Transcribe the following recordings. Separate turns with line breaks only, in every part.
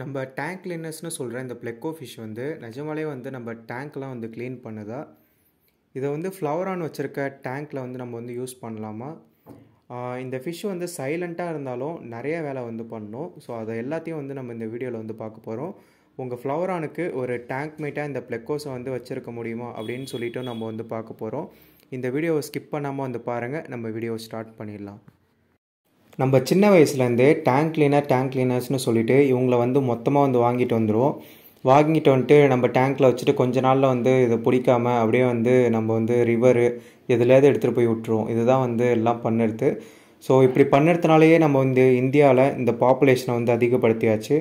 நம்ம டேங்க் கிளீனர்ஸ்னு சொல்கிற இந்த ப்ளெக்கோ ஃபிஷ் வந்து நிஜமாலே வந்து நம்ம டேங்க்லாம் வந்து க்ளீன் பண்ணுதா? இதை வந்து ஃப்ளவரான் வச்சுருக்க டேங்க்கில் வந்து நம்ம வந்து யூஸ் பண்ணலாமா? இந்த ஃபிஷ் வந்து சைலண்ட்டாக இருந்தாலும் நிறைய வேலை வந்து பண்ணும். ஸோ அதை எல்லாத்தையும் வந்து நம்ம இந்த வீடியோவில் வந்து பார்க்க போகிறோம். உங்கள் ஃப்ளவரானுக்கு ஒரு டேங்க் மேட்டாக இந்த ப்ளெக்கோஸை வந்து வச்சுருக்க முடியுமா அப்படின்னு சொல்லிவிட்டு நம்ம வந்து பார்க்க போகிறோம். இந்த வீடியோவை ஸ்கிப் பண்ணாமல் வந்து பாருங்கள். நம்ம வீடியோவை ஸ்டார்ட் பண்ணிடலாம். நம்ம சின்ன வயசுலேருந்தே டேங்க் கிளீனர்ஸ்னு சொல்லிட்டு இவங்கள வந்து மொத்தமாக வந்து வாங்கிட்டு வந்துடுவோம். வாங்கிட்டு வந்துட்டு நம்ம டேங்க்கில் வச்சுட்டு கொஞ்ச நாளில் வந்து இதை பிடிக்காமல் அப்படியே வந்து நம்ம வந்து ரிவரு எதுலையாவது எடுத்துகிட்டு போய் விட்டுருவோம். இதுதான் வந்து எல்லாம் பண்ணுறது. ஸோ இப்படி பண்ணுறதுனாலேயே நம்ம வந்து இந்தியாவில் இந்த பாப்புலேஷனை வந்து அதிகப்படுத்தியாச்சு.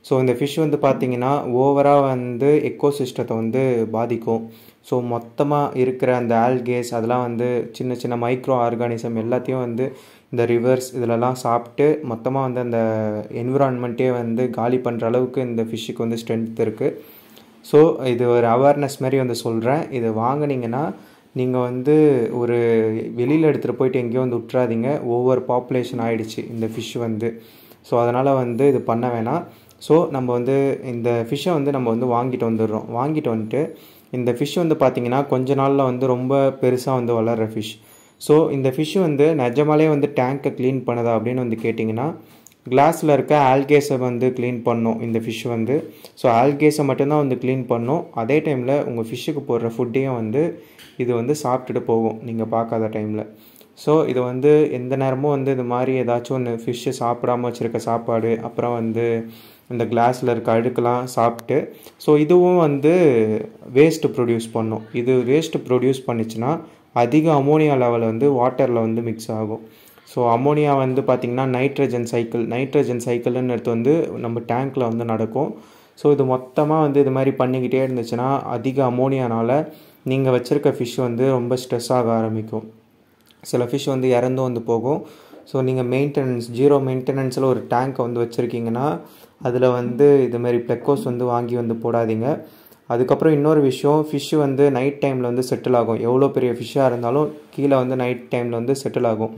ஸோ இந்த ஃபிஷ் வந்து பார்த்திங்கன்னா ஓவராக வந்து எக்கோசிஸ்டத்தை வந்து பாதிக்கும். ஸோ மொத்தமாக இருக்கிற அந்த ஆல்கேஸ் அதெல்லாம் வந்து சின்ன சின்ன மைக்ரோ ஆர்கானிசம் எல்லாத்தையும் வந்து இந்த ரிவர்ஸ் இதிலலாம் சாப்பிட்டு மொத்தமாக வந்து அந்த என்விரான்மெண்ட்டே வந்து காலி பண்ணுற அளவுக்கு இந்த ஃபிஷ்ஷுக்கு வந்து ஸ்ட்ரென்த் இருக்குது. ஸோ இது ஒரு அவேர்னஸ் மாதிரி வந்து சொல்கிறேன். இதை வாங்கினீங்கன்னா நீங்கள் வந்து ஒரு வெளியில் எடுத்துகிட்டு போயிட்டு எங்கேயும் வந்து விட்றாதீங்க. ஓவர் பாப்புலேஷன் ஆகிடுச்சு இந்த ஃபிஷ் வந்து. ஸோ அதனால் வந்து இது பண்ண வேணாம். ஸோ நம்ம வந்து இந்த ஃபிஷ்ஷை வந்து நம்ம வந்து வாங்கிட்டு வந்துடுறோம். வாங்கிட்டு வந்துட்டு இந்த ஃபிஷ் வந்து பார்த்திங்கன்னா கொஞ்ச நாளில் வந்து ரொம்ப பெருசாக வந்து வளர்கிற ஃபிஷ். ஸோ இந்த ஃபிஷ்ஷு வந்து நிஜமாலே வந்து டேங்க்கை க்ளீன் பண்ணுதா அப்படின்னு வந்து கேட்டிங்கன்னா கிளாஸில் இருக்க ஆல்கேஸை வந்து க்ளீன் பண்ணும் இந்த ஃபிஷ் வந்து. ஸோ ஆல்கேஸை மட்டும்தான் வந்து க்ளீன் பண்ணும். அதே டைமில் உங்கள் ஃபிஷ்ஷுக்கு போடுற ஃபுட்டையும் வந்து இது வந்து சாப்பிட்டுட்டு போகும் நீங்கள் பார்க்காத டைமில். ஸோ இது வந்து எந்த நேரமும் வந்து இது மாதிரி ஏதாச்சும் ஒன்று ஃபிஷ்ஷு சாப்பிடாமல் வச்சுருக்க சாப்பாடு அப்புறம் வந்து இந்த கிளாஸில் இருக்க அழுக்கெல்லாம் சாப்பிட்டு ஸோ இதுவும் வந்து வேஸ்ட்டு ப்ரொடியூஸ் பண்ணும். இது வேஸ்ட்டு ப்ரொடியூஸ் பண்ணிச்சுன்னா அதிக அமோனியா லெவல் வந்து வாட்டரில் வந்து மிக்ஸ் ஆகும். ஸோ அமோனியா வந்து பார்த்திங்கன்னா நைட்ரஜன் சைக்கிள்னு எடுத்து வந்து நம்ம டேங்க்கில் வந்து நடக்கும். ஸோ இது மொத்தமாக வந்து இது மாதிரி பண்ணிக்கிட்டே இருந்துச்சுன்னா அதிக அமோனியானால் நீங்கள் வச்சுருக்க ஃபிஷ் வந்து ரொம்ப ஸ்ட்ரெஸ் ஆக ஆரம்பிக்கும். சில ஃபிஷ் வந்து இறந்து வந்து போகும். ஸோ நீங்கள் ஜீரோ மெயின்டெனன்ஸில் ஒரு டேங்க்கை வந்து வச்சுருக்கீங்கன்னா அதில் வந்து இதுமாரி ப்ளெக்கோஸ் வந்து வாங்கி வந்து போடாதீங்க. அதுக்கப்புறம் இன்னொரு விஷயம், ஃபிஷ்ஷு வந்து நைட் டைமில் வந்து செட்டில் ஆகும். எவ்வளோ பெரிய ஃபிஷ்ஷாக இருந்தாலும் கீழே வந்து நைட் டைமில் வந்து செட்டில் ஆகும்.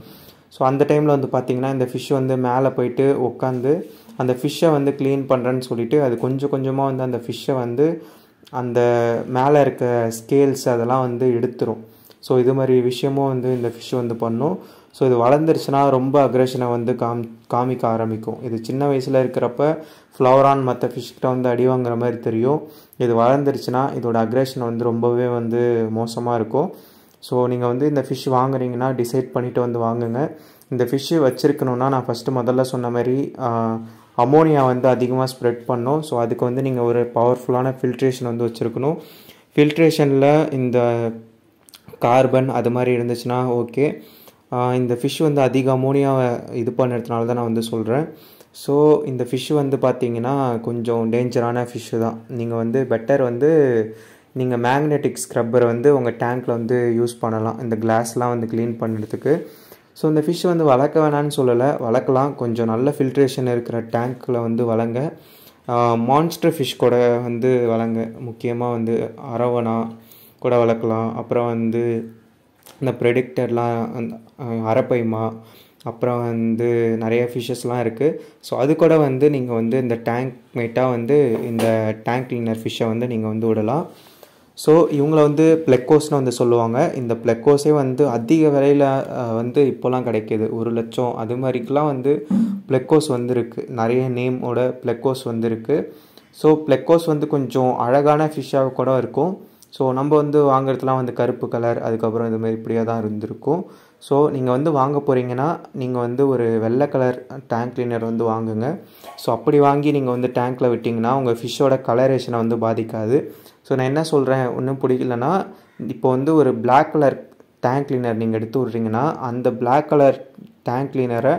ஸோ அந்த டைமில் வந்து பார்த்திங்கன்னா இந்த ஃபிஷ் வந்து மேலே போயிட்டு உட்காந்து அந்த ஃபிஷ்ஷை வந்து க்ளீன் பண்ணுறேன்னு சொல்லிவிட்டு அது கொஞ்சம் கொஞ்சமாக வந்து அந்த ஃபிஷ்ஷை வந்து அந்த மேலே இருக்க ஸ்கேல்ஸ் அதெல்லாம் வந்து எடுத்துரும். ஸோ இது மாதிரி விஷயமும் வந்து இந்த ஃபிஷ் வந்து பண்ணும். ஸோ இது வளர்ந்துருச்சுன்னா ரொம்ப அக்ரெஷனை வந்து காமிக்க ஆரம்பிக்கும். இது சின்ன வயசில் இருக்கிறப்ப ஃப்ளவரான் மற்ற ஃபிஷ்கிட்ட வந்து அடி வாங்குற மாதிரி தெரியும். இது வளர்ந்துருச்சுன்னா இதோட அக்ரெஷன் வந்து ரொம்பவே வந்து மோசமாக இருக்கும். ஸோ நீங்கள் வந்து இந்த ஃபிஷ் வாங்குறீங்கன்னா டிசைட் பண்ணிவிட்டு வந்து வாங்குங்க. இந்த ஃபிஷ்ஷு வச்சுருக்கணுன்னா நான் முதல்ல சொன்ன மாதிரி அமோனியா வந்து அதிகமாக ஸ்ப்ரெட் பண்ணும். ஸோ அதுக்கு வந்து நீங்கள் ஒரு பவர்ஃபுல்லான ஃபில்ட்ரேஷன் வந்து வச்சுருக்கணும். ஃபில்ட்ரேஷனில் இந்த கார்பன் அது மாதிரி இருந்துச்சுன்னா ஓகே. இந்த ஃபிஷ் வந்து அதிக அமோனியாவை இது பண்ணுறதுனால தான் நான் வந்து சொல்கிறேன். ஸோ இந்த ஃபிஷ் வந்து பார்த்திங்கன்னா கொஞ்சம் டேஞ்சரான ஃபிஷ்ஷு தான். நீங்கள் வந்து பெட்டர் வந்து நீங்கள் மேக்னெட்டிக் ஸ்க்ரப்பரை வந்து உங்கள் டேங்க்கில் வந்து யூஸ் பண்ணலாம் இந்த கிளாஸ்லாம் வந்து க்ளீன் பண்ணுறதுக்கு. ஸோ இந்த ஃபிஷ் வந்து வளர்க்க வேணான்னு சொல்லலை, வளர்க்கலாம். கொஞ்சம் நல்ல ஃபில்ட்ரேஷன் இருக்கிற டேங்க்கில் வந்து வளங்க. மான்ஸ்டர் ஃபிஷ் கூட வந்து வளங்க. முக்கியமாக வந்து அரவணா கூட வளர்க்கலாம். அப்புறம் வந்து இந்த ப்ரெடிக்டர்லாம் அரப்பைமா அப்புறம் வந்து நிறைய ஃபிஷ்ஷஸ்லாம் இருக்குது. ஸோ அது கூட வந்து நீங்கள் வந்து இந்த டேங்க் மேட்டாக வந்து இந்த டேங்க் கிளீனர் ஃபிஷ்ஷை வந்து நீங்கள் வந்து விடலாம். ஸோ இவங்கள வந்து ப்ளெக்கோஸ்னு வந்து சொல்லுவாங்க. இந்த ப்ளெக்கோஸே வந்து அதிக விலையில் வந்து இப்போலாம் கிடைக்கிது. 1 லட்சம் அது மாதிரிக்கெலாம் வந்து ப்ளெக்கோஸ் வந்து இருக்குது. நிறைய நேமோட ப்ளெக்கோஸ் வந்து இருக்குது. ஸோ ப்ளெக்கோஸ் வந்து கொஞ்சம் அழகான ஃபிஷ்ஷாக கூட இருக்கும். ஸோ நம்ம வந்து வாங்குறதுலாம் வந்து கருப்பு கலர் அதுக்கப்புறம் இதுமாதிரி இப்படியே தான் இருந்திருக்கும். ஸோ நீங்கள் வந்து வாங்க போகிறீங்கன்னா நீங்கள் வந்து ஒரு வெள்ளை கலர் டேங்க் கிளீனர் வந்து வாங்குங்க. ஸோ அப்படி வாங்கி நீங்கள் வந்து டேங்க்கில் விட்டிங்கன்னா உங்கள் ஃபிஷ்ஷோட கலரேஷனை வந்து பாதிக்காது. ஸோ நான் என்ன சொல்கிறேன், ஒன்றும் பிடிக்கலன்னா இப்போ வந்து ஒரு பிளாக் கலர் டேங்க் கிளீனர் நீங்கள் எடுத்து விட்றீங்கன்னா அந்த பிளாக் கலர் டேங்க் கிளீனரை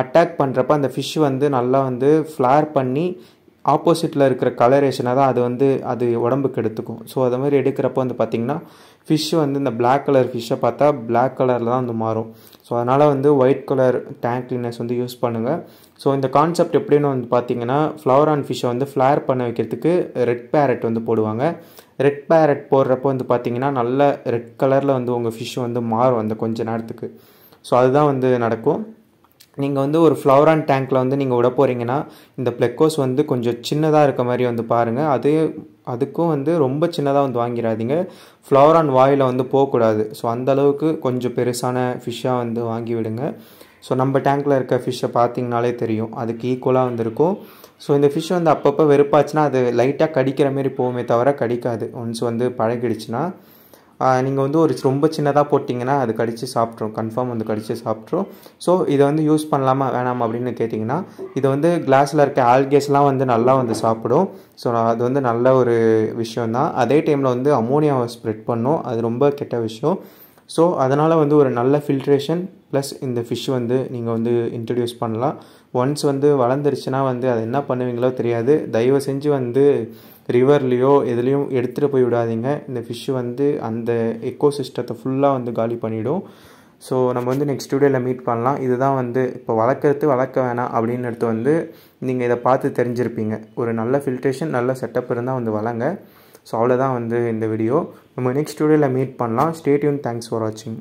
அட்டாக் பண்ணுறப்ப அந்த ஃபிஷ் வந்து நல்லா வந்து ஃப்ளார் பண்ணி ஆப்போசிட்டில் இருக்கிற கலரேஷனை தான் அது உடம்புக்கு எடுத்துக்கும். ஸோ அது மாதிரி எடுக்கிறப்போ வந்து பார்த்திங்கன்னா ஃபிஷ்ஷு வந்து இந்த பிளாக் கலர் ஃபிஷ்ஷை பார்த்தா பிளாக் கலரில் தான் வந்து மாறும். ஸோ அதனால் வந்து ஒயிட் கலர் டேங்க் கிளீனர்ஸ் வந்து யூஸ் பண்ணுங்கள். ஸோ இந்த கான்செப்ட் எப்படின்னு வந்து பார்த்திங்கன்னா ஃப்ளவரான் ஃபிஷ்ஷை வந்து ஃப்ளார் பண்ண வைக்கிறதுக்கு ரெட் பேரட் வந்து போடுவாங்க. ரெட் பேரட் போடுறப்போ வந்து பார்த்திங்கன்னா நல்ல ரெட் கலரில் வந்து உங்கள் ஃபிஷ் வந்து மாறும் அந்த கொஞ்ச நேரத்துக்கு. ஸோ அதுதான் வந்து நடக்கும். நீங்கள் வந்து ஒரு ஃப்ளவரான் டேங்க்கில் வந்து நீங்கள் விட போகிறீங்கன்னா இந்த ப்ளெக்கோஸ் வந்து கொஞ்சம் சின்னதாக இருக்க மாதிரி வந்து பாருங்கள். அதுக்கும் வந்து ரொம்ப சின்னதாக வந்து வாங்கிடாதீங்க. ஃப்ளவரான் வாயில் வந்து போகக்கூடாது. ஸோ அந்தளவுக்கு கொஞ்சம் பெருசான ஃபிஷ்ஷாக வந்து வாங்கி விடுங்க. ஸோ நம்ம டேங்க்கில் இருக்க ஃபிஷ்ஷை பார்த்தீங்கனாலே தெரியும், அதுக்கு ஈக்குவலாக வந்துருக்கும். ஸோ இந்த ஃபிஷ் வந்து அப்பப்போ வெறுப்பாச்சுன்னா அது லைட்டாக கடிக்கிற மாரி போகுமே தவிர கடிக்காது. ஒன்ஸ் வந்து பழகிடுச்சுன்னா நீங்கள் வந்து ஒரு ரொம்ப சின்னதாக போட்டிங்கன்னா அது கடித்து சாப்பிட்ரும், கன்ஃபார்ம் வந்து கடித்து சாப்பிட்ரும். ஸோ இதை வந்து யூஸ் பண்ணலாமா வேணாமா அப்படின்னு கேட்டிங்கன்னா, இதை வந்து கிளாஸில் இருக்க ஆல்கேஸ்லாம் வந்து நல்லா வந்து சாப்பிடும். ஸோ அது வந்து நல்ல ஒரு விஷயந்தான். அதே டைமில் வந்து அமோனியாவை ஸ்ப்ரெட் பண்ணும், அது ரொம்ப கெட்ட விஷயம். ஸோ அதனால் வந்து ஒரு நல்ல ஃபில்ட்ரேஷன் ப்ளஸ் இந்த ஃபிஷ் வந்து நீங்கள் வந்து இன்ட்ரடியூஸ் பண்ணலாம். ஒன்ஸ் வந்து வளர்ந்துருச்சுன்னா வந்து அது என்ன பண்ணுவீங்களோ தெரியாது. தயவு செஞ்சு வந்து ரிவர்லேயோ எதுலேயும் எடுத்துகிட்டு போய் விடாதீங்க. இந்த ஃபிஷ்ஷு வந்து அந்த எக்கோசிஸ்டத்தை ஃபுல்லாக வந்து காலி பண்ணிவிடும். ஸோ நம்ம வந்து நெக்ஸ்ட் வீடியோவில் மீட் பண்ணலாம். இதுதான் வந்து இப்போ வளர்க்க வேணாம் அப்படின்னு எடுத்து வந்து நீங்கள் இதை பார்த்து தெரிஞ்சிருப்பீங்க. ஒரு நல்ல ஃபில்ட்ரேஷன் நல்ல செட்டப் இருந்தால் வந்து வளங்க. ஸோ அவ்வளோதான் வந்து இந்த வீடியோ. நம்ம நெக்ஸ்ட் வீடியோவில் மீட் பண்ணலாம். Stay tune. தேங்க்ஸ் ஃபார் வாட்சிங்.